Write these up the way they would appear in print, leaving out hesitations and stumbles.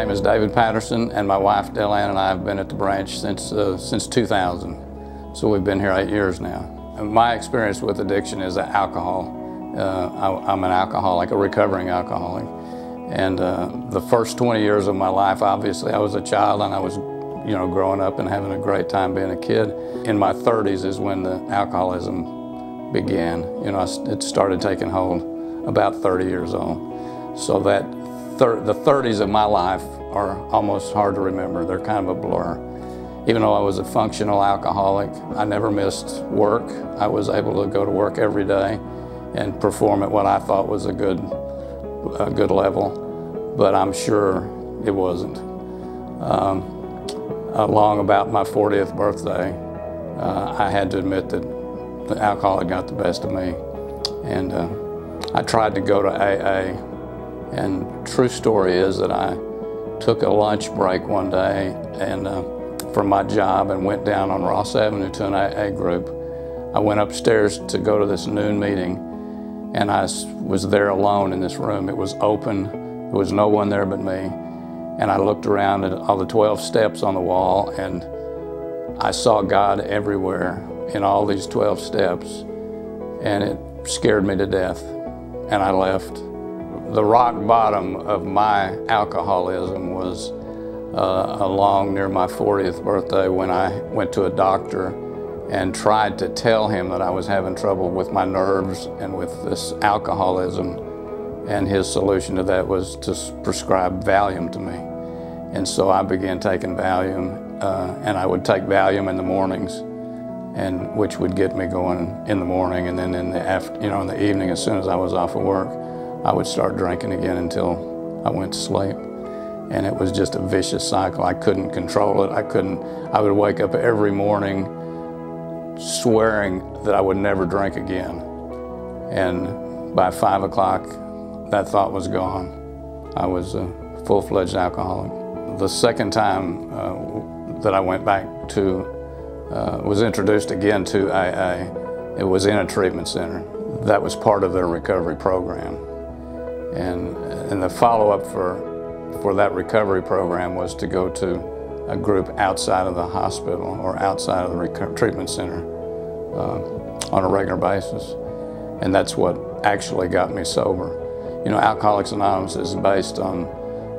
name is David Patterson, and my wife Delanne and I have been at the branch since 2000. So we've been here 8 years now. And my experience with addiction is alcohol. I'm an alcoholic, a recovering alcoholic. And the first 20 years of my life, obviously, I was a child and I was, growing up and having a great time being a kid. In my 30s is when the alcoholism began. It started taking hold about 30 years old. So that the 30s of my life are almost hard to remember. They're kind of a blur. Even though I was a functional alcoholic, I never missed work. I was able to go to work every day and perform at what I thought was a good level, but I'm sure it wasn't. Along about my 40th birthday, I had to admit that the alcohol had got the best of me, and I tried to go to AA. And true story is that I took a lunch break one day and from my job and went down on Ross Avenue to an AA group. I went upstairs to go to this noon meeting, and I was there alone in this room. It was open, there was no one there but me. And I looked around at all the 12 steps on the wall, and I saw God everywhere in all these 12 steps, and it scared me to death, and I left. The rock bottom of my alcoholism was along near my 40th birthday when I went to a doctor and tried to tell him that I was having trouble with my nerves and with this alcoholism, and his solution to that was to prescribe Valium to me. And so I began taking Valium, and I would take Valium in the mornings, and which would get me going in the morning, and then in the evening, as soon as I was off of work, I would start drinking again until I went to sleep. And it was just a vicious cycle. I couldn't control it. I would wake up every morning swearing that I would never drink again. And by 5 o'clock, that thought was gone. I was a full-fledged alcoholic. The second time that I went back to, was introduced again to AA, it was in a treatment center. That was part of their recovery program. And the follow-up for that recovery program was to go to a group outside of the hospital or outside of the treatment center on a regular basis. And that's what actually got me sober. Alcoholics Anonymous is based on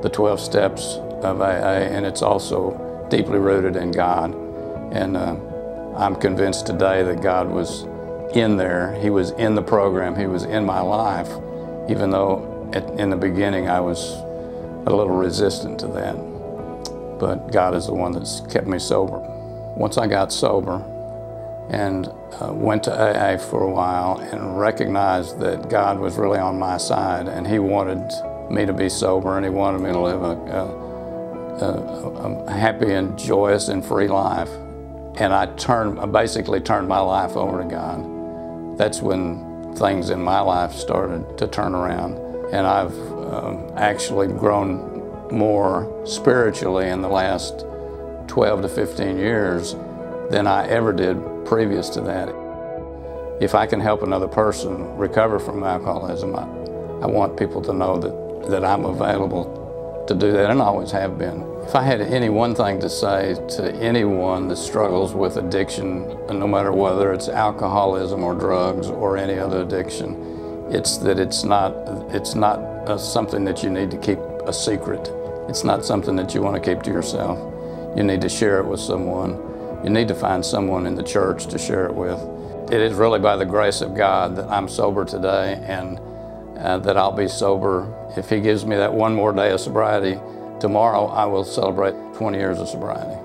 the 12 steps of AA, and it's also deeply rooted in God. And I'm convinced today that God was in there. He was in the program. He was in my life, even though in the beginning I was a little resistant to that. But God is the one that's kept me sober. Once I got sober and went to AA for a while and recognized that God was really on my side, and He wanted me to be sober, and He wanted me to live a happy and joyous and free life. And I basically turned my life over to God. That's when things in my life started to turn around. And I've actually grown more spiritually in the last 12 to 15 years than I ever did previous to that. If I can help another person recover from alcoholism, I want people to know that I'm available to do that, and always have been. If I had any one thing to say to anyone that struggles with addiction, no matter whether it's alcoholism or drugs or any other addiction, it's that it's not something that you need to keep a secret. It's not something that you want to keep to yourself. You need to share it with someone. You need to find someone in the church to share it with. It is really by the grace of God that I'm sober today, and that I'll be sober. If He gives me that one more day of sobriety, tomorrow I will celebrate 20 years of sobriety.